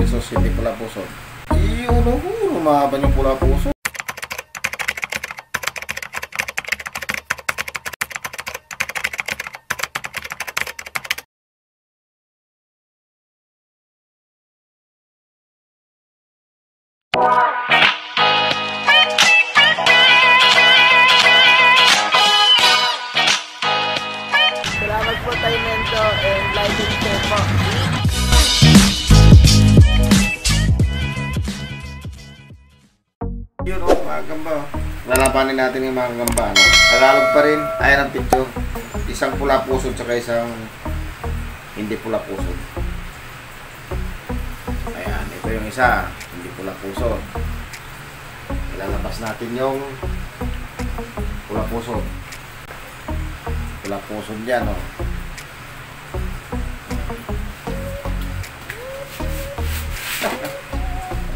versus hindi pula pusod. Iyon, lumaban yung pula pusod. Salamat po tayo Mento and like and share po. Yun mga gamba. Lalabanin natin yung mga gamba. Tagalog pa rin. Ayan ang picture. Isang pula pusod tsaka isang hindi pula pusod. Ayan, ito yung isa. Hindi pula pusod. Ilalabas natin yung pula pusod. Pula pusod dyan, oh.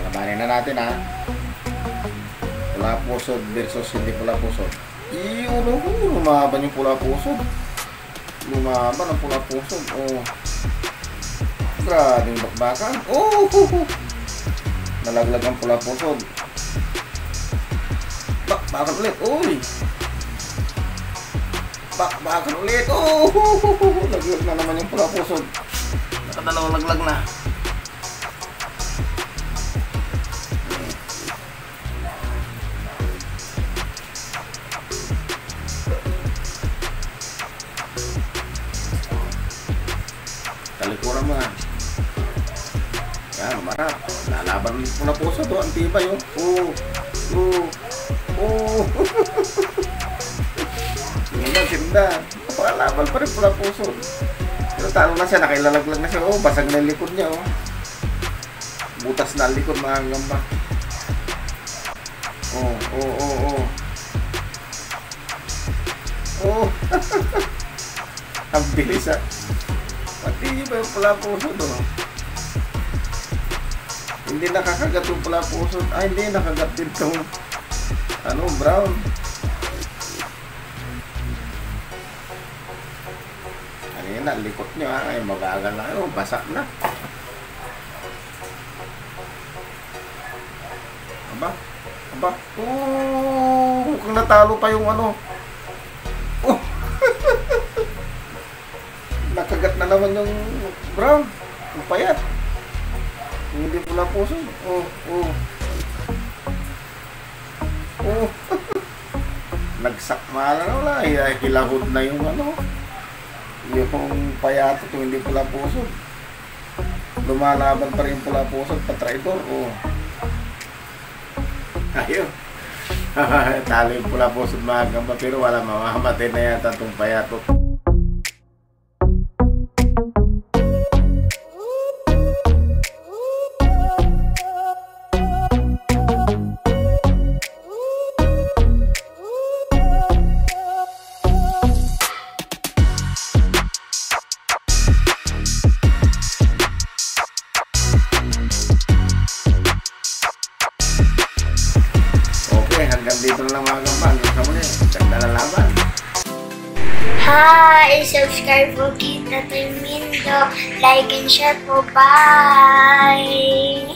Labanin na natin, ha. Pula pusod versus hindi pula pusod. Iyon, lumaban yung pula pusod. Lumaban ang pula pusod. Oh. Grabe yung bakbakan. Oh, nalaglag ang pula pusod. Bakbakan ulit. Uy. Bakbakan ulit. Oh, laglag na naman yung pula pusod. Nakadalawang laglag na. Talikuran mo nga. Yan, marap. Lalaban mo na puso to. Ang tibay yun. Sindan, sindan. Napakalaban pa rin pula puso. Pero talo na siya. Nakailalaglag na siya. Basag na yung likod niya. Butas na ang likod mga gamba. Ang bilis ha. Pati ba yung pula pusod, oh? Hindi nakakagat yung pula pusod. Ay, hindi. Nakagat din itong brown. Ano yun na, likot nyo, ha? Ay, magagal na kayo. Basak na. Aba. Kung natalo pa yung nakagat na naman yung brown. Yung payat. Hindi pula puso. Nagsakmala na wala. Hilahod na yung yung payat at yung hindi pula puso. Lumalaban pa rin yung pula puso at patraidor. Ayun. Talo yung pula puso mga gamba. Pero wala, mamamatay na yata itong payatot. Hanggang dito na lang mga gamba. Hanggang sa muli. Ganda na laban. Hi! Subscribe po kita Mendo. Like and share po. Bye!